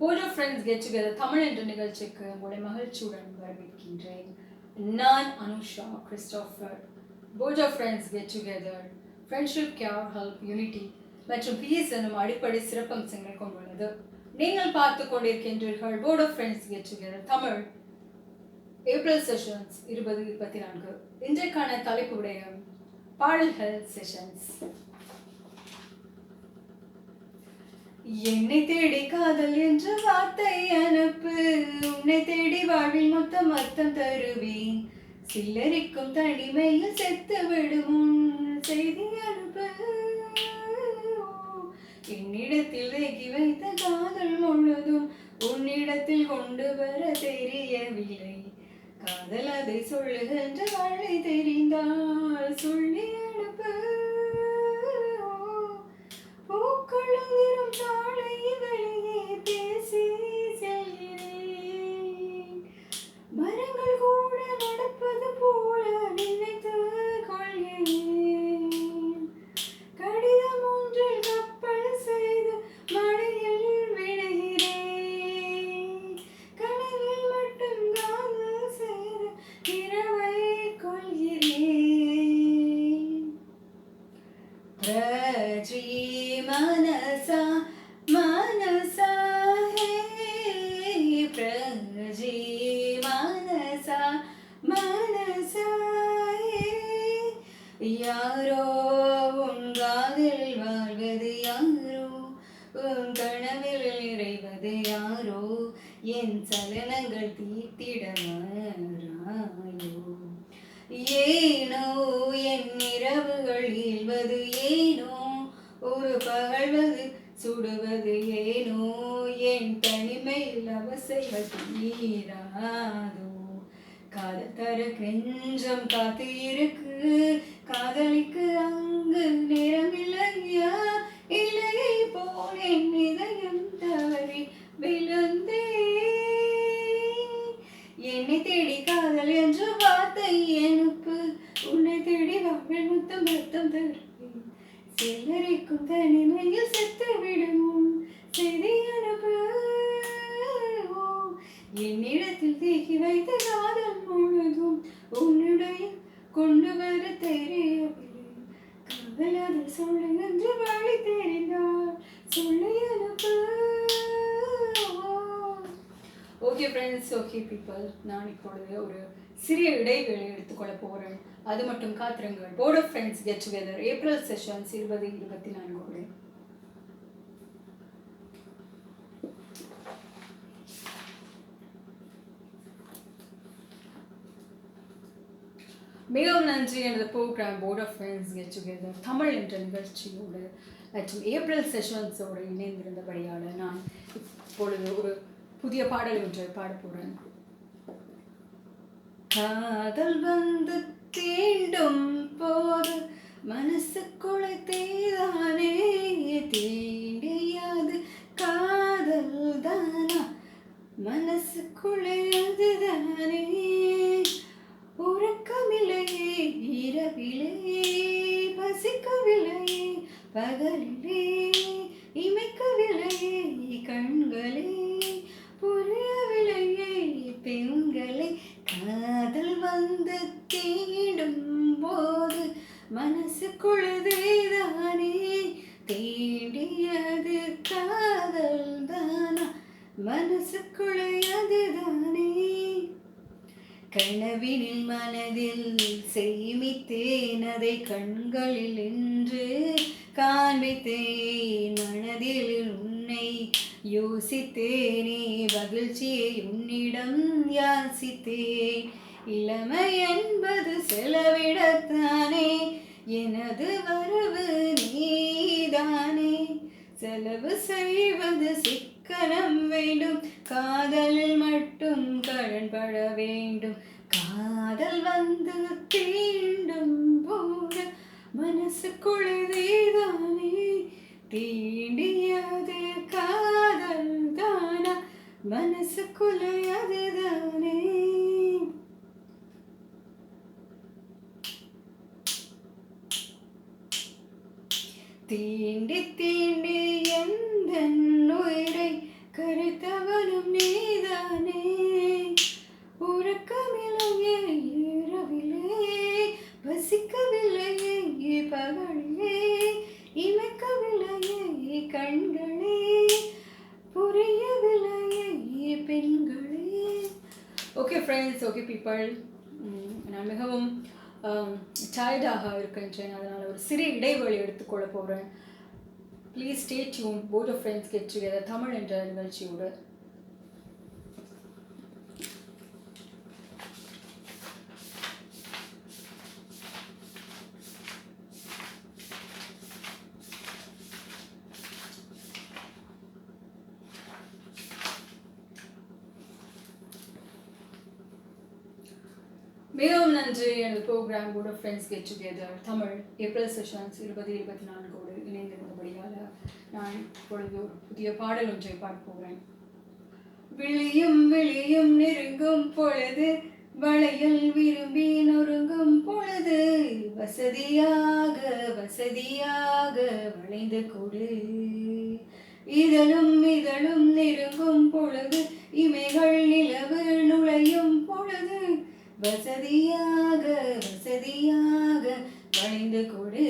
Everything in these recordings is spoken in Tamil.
Board of Friends Get Together Tamil என்ற நிகழ்ச்சிக்கு உங்களுடைய மகிழ்ச்சியுடன் வரவேற்கின்றேன். நான் Anusha Christopher. Board of Friends Get Together friendship, care, help, unity மற்றும் பீஸ் எனும் அடிப்படை சிறப்பம்சங்களை கொண்டுள்ளது. நீங்கள் பார்த்து கொண்டிருக்கின்றீர்கள் Board of Friends Get Together Tamil April sessions 2024. இன்றைக்கான தலைப்புடைய பாடல்கள் செஷன்ஸ். என்னை தேடி காதல் என்ற வார்த்தை அனுப்பு, உன்னை தேடி வாழ்வில் மொத்தம் அர்த்தம் தருவேன், சில்லரிக்கும் தனிமையில் செத்து விடும் செய்தி அனுப்பு, என்னிடத்தில் தேக்கி வைத்த காதல் முழுதும் உன்னிடத்தில் கொண்டு வர தெரியவில்லை, காதல் அதை சொல்லுகின்ற வழி தெரிந்தால் சொல்லி அனுப்பு, பூக்களும் தாளை வெளியே பேசி செல்கிறேன், மரங்கள் கூட நடப்பது போல நினைத்து கொள்கிறேன், கடிதம் ஒன்றில் கப்பல் செய்து மழையில் விடுகிறேன், கனவில் மட்டும் காதல் செய்து இரவை கொள்கிறேன், பிரஜி मनसा मनसा हे प्रजी मनसा मनसा हे यारो उन காதில் வாழ்வது யாரோ, உன் கனவில் நிறைவது யாரோ, என் சலனங்கள் தீர்த்திட மாறாயோ, ஏனோ என் இரவுகள் இல்வது ஏனோ, ஒரு பகழ்வது சுடுவது ஏனோ, என் தனிமையில் அவசைகள் தீராதோ, காதல் தர நெஞ்சம் காத்து இருக்கு, காதலிக்கு அங்கு நேரமில்லையா, இலையை போல் என் இதயம் தவறி விழுந்தே, என்னை தேடி காதல் என்ற வார்த்தை அனுப்பு, உன்னை தேடி வாழ்வில் முத்தம் ரத்தம் தருவேன், சிலரிக்கும் தனிமையில் செத்து விடும் செய்தி அனுப்பு, என்னிடத்தில் தேக்கி வைத்த காதல் முழுதும் உன்னுடைய கொண்டு வர தெரியவில்லை, காதல் அதை சொல்லுகின்ற வழி தெரிந்தால் சொல்லி அனுப்பு. ஓகே ஃப்ரெண்ட்ஸ், ஓகே பீப்புள், நான் இப்பொழுது ஒரு சிறிய இடைவேளை எடுத்துக்கொள்ள போகிறேன். அது மட்டும் காத்திருங்கள். Board of Friends Get Together April sessions 2024. மிகவும் நன்றி. எனது program Board of Friends Get Together Tamil என்ற நிகழ்ச்சியோடு மற்றும் ஏப்ரல் செஷன்ஸோடு இணைந்திருந்தபடியால் நான் இப்பொழுது ஒரு புதிய பாடல் ஒன்றை பாட போகிறேன். காதல் வந்து தீண்டும் போது மனசுக்குள்ளே தீதானே, தீண்டியாது காதல் தானா, மனசுக்குள்ளே அதுதானே, உறக்கமில்லையே இரவிலே, பசிக்கவில்லையே பகலிலே, இமைக்கவில்லையே கண்களே, புரியவில்லையே பெண்களை, காதல் வந்து தீண்டும் போது மனசுக்குள்ளதேதானே, தீண்டியது காதல் தானா, மனசுக்குள்ளதுதானே, கனவினில் மனதில் சேமித்தேன், அதை கண்களில் என்று காண்பித்தேன், மனதில் உன்னை யோசித்தேனே, மகிழ்ச்சியை உன்னிடம் யாசித்தேன், இளமை என்பது செலவிடத்தானே, எனது வரவு நீதானே, செலவு செய்வது சிக்கனம் வேண்டும், காதலில் மட்டும் கடன்பட வேண்டும், காதல் வந்து தீண்டும் போது மனசுக்குள்ளதேதானே, தீண்டியது காதல் தானா, மனசுக்குள்ளே அதுதானே. தீண்டி தீண்டி எந்தன் உயிரை கரைத்தவனும் நீதானே, உறக்கமில்லையே இரவிலே, பசிக்கவில்லையே பகலே, இமைக்கவில்லையே கண்களே, புரியவில்லையே பெண்களே. ஓகே ஃப்ரெண்ட்ஸ், ஓகே பீப்பிள், நான் மிகவும் டயர்டாக இருக்கின்றேன். அதனால் ஒரு சிறிய இடைவெளி எடுத்துக்கொள்ள போகிறேன். Please stay tuned. Board of Friends Get Together Tamil என்ற நிகழ்ச்சியோடு. மிகவும் நன்றி. எனது program Board of Friends Get Together Tamil April sessions 2024 இணைந்திருந்தபடியால் நான் இப்பொழுது ஒரு புதிய பாடல் ஒன்றை பார்க்க போகிறேன். விழியும் விழியும் நெருங்கும் பொழுது, வளையல் விரும்பி நொறுங்கும் பொழுது, வசதியாக வசதியாக வளைந்து கொடு. இதழும் இதழும் நெருங்கும் பொழுது, இமைகள் நிலவு நுழையும் பொழுது, வசதியாக வசதியாக வளைந்து கொடு.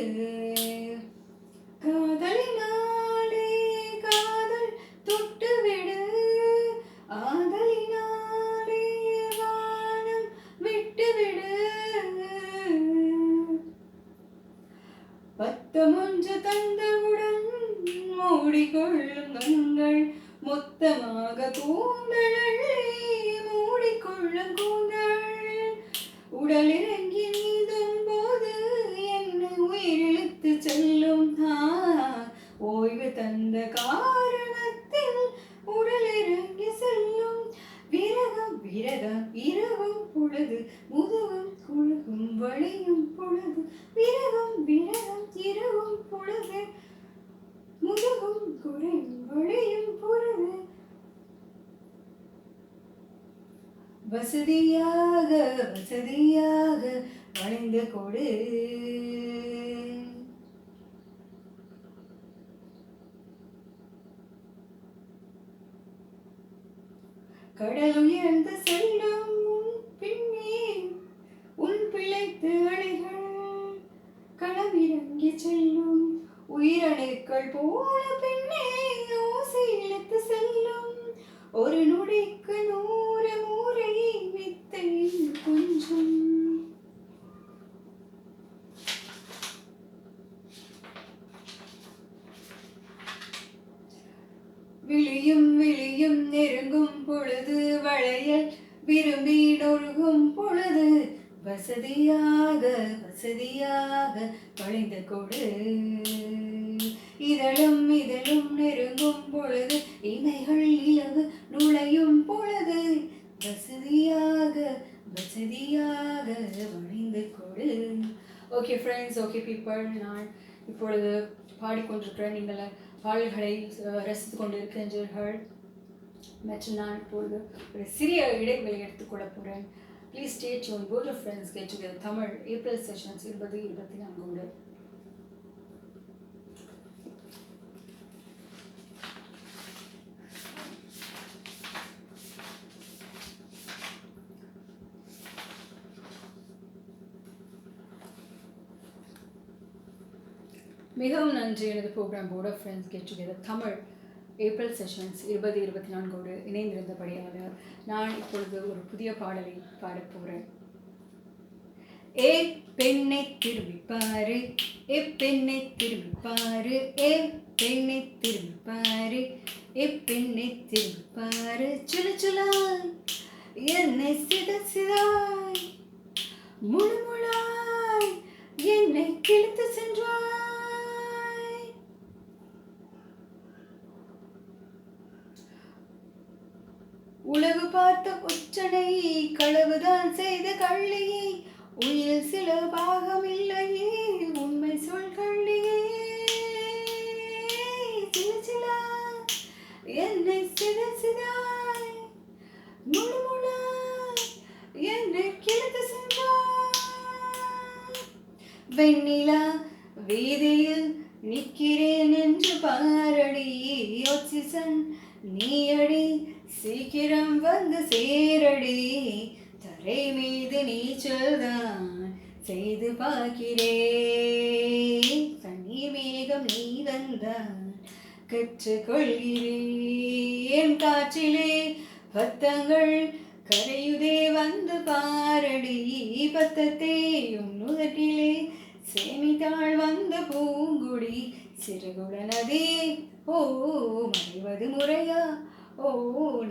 காதலினாலே காதல் தொட்டுவிடு, ஆதலினாலே வானம் விட்டுவிடு. பத்தமொன்று தந்தவுடன் மூடிக்கொள்ளும் கண்கள், மொத்தமாக கூந்தலை மூடிக்கொள்ளும் கூந்தல், உடல் இறங்கி நீந்தும் போது என்னை உயிரிழுத்து செல்லும். ஓய்வு தந்த காரணத்தில் உடல் இறங்கி செல்லும். விரகம் விரகம் இரவும் பொழுது, முதுகும் குழுகும் வழியும் பொழுது, விரகம் விரகம் இரவும் பொழுது, முதுகும் குறையும் வழியும் பொழுது, வசதியாக வசதியாக வளைந்து கொடு. கடல் உயர்ந்து செல்லும் பின்னே உன் பிழைத்து அலைகள், களமிறங்கி செல்லும் உயிரணுக்கள் போல பின்னே ஓசை இழுத்து செல்லும். ஒரு நொடிக்கு 100 முறை வித்தை கொஞ்சம். விழியும் விழியும் நெருங்கும் பொழுது, வளையல் விரும்பி நொறுங்கும் பொழுது, வசதியாக வசதியாக வளைந்து கொடு. இதழும் இதழும் நெருங்கும் பொழுது, இமைகள் நிலவு நுழையும் பொழுது, வசதியாக வசதியாக வளைந்து கொடு. ஓகே ஃப்ரெண்ட்ஸ், ஓகே பீப்பிள், நான் இப்பொழுது பாடிக்கொண்டிருக்கிறேன். நீங்கள் பாடல்களை ரசித்து கொண்டிருக்கின்றீர்கள். மற்றும் நான் இப்பொழுது ஒரு சிறிய இடைவெளி எடுத்துக்கொள்ள போகிறேன். Please stay tuned. Board of Friends Get Together Tamil April sessions 2024. மிகவும் நன்றி. எனது program Board of Friends Get Together Tamil April sessions 2024 இணைந்திருந்தபடியாக நான் இப்பொழுது ஒரு புதிய பாடலை பாடப்போகிறேன். ஏ பெண்ணை திரும்பி பாரு, ஏ பெண்ணை திரும்பி பாரு, ஏ பெண்ணை திரும்பி பாரு, ஏ பெண்ணை திரும்பி பாரு. சுல சுலாய் என்னை சித சிதாய், முழு முழாய் என்னை கிழித்து சென்றாய். உளவு பார்த்த ஒற்றனை, களவுதான் செய்த கள்ளியை, உயிர் சில பாகம் இல்லையே உண்மை சொல் கள்ளியே. சில சில என்னை சித சிதாய், முழு முழாய் என்னை கிழித்து சென்றாய். வெண்ணிலா வீதியில் நிற்கிறேன் என்று பாரடி, ஆக்சிஜன் நீயடி சீக்கிரம் வந்து சேரடி, தரை மீது நீச்சல்தான் செய்து பார்க்கிறேன், தண்ணீர் மேகம் நீ வந்தான் கற்றுக்கொள்கிறேன், காற்றிலே பத்தங்கள் கரையுதே வந்து பாரடி, பத்தத்தையும் நுதட்டிலே சேமித்தாள் வந்த பூங்குடி, சிறுகுடனதே ஓ மறைவது முறையா, ஓ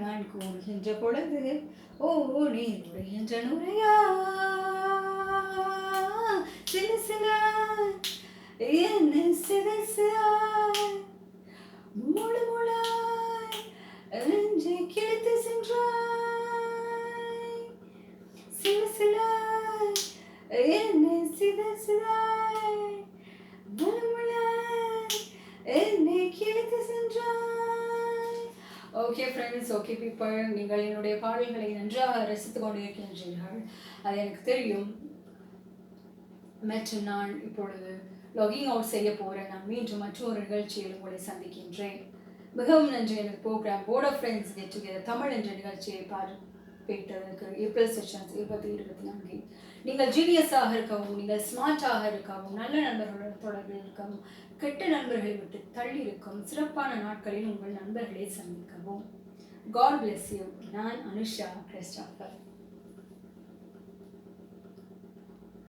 நான் கூறுகின்ற பொழுது ஓ நீ உடைகின்ற நுரையா, சில சில என்ன சில சில முழு முழாய் நெஞ்சை கிழித்து சென்றாய், சில சில என்னை சித சிதாய் முழு முழாய் என்னை கிழித்து சென்றாய். ஓகே ஃப்ரெண்ட்ஸ், ஓகே பீப்பிள், நீங்கள் என்னுடைய பாடல்களை நன்றாக ரசித்து கொண்டிருக்கின்றீர்கள், அது எனக்கு தெரியும். மற்றும் நான் இப்பொழுது லாகிங் அவுட் செய்ய போகிறேன். நான் மீண்டும் மற்றொரு நிகழ்ச்சியில் உங்களை சந்திக்கின்றேன். மிகவும் நன்றி. எனது program Board of Friends Get Together Tamil என்ற நிகழ்ச்சியை பார்ப்பதற்கு ஏப்ரல் செஷன்ஸ் 2024 நீங்கள் ஜீனியஸாக இருக்கவும், நீங்கள் ஸ்மார்ட்டாக இருக்கவும், நல்ல நண்பர்களுடன் தொடர்பில் இருக்கவும், கெட்ட நண்பர்களை விட்டு தள்ளி இருக்கும் சிறப்பான நாட்களில் உங்கள் நண்பர்களை சந்திக்கவும். God bless you. நான் அனுஷா கிறிஸ்டாஃபர்.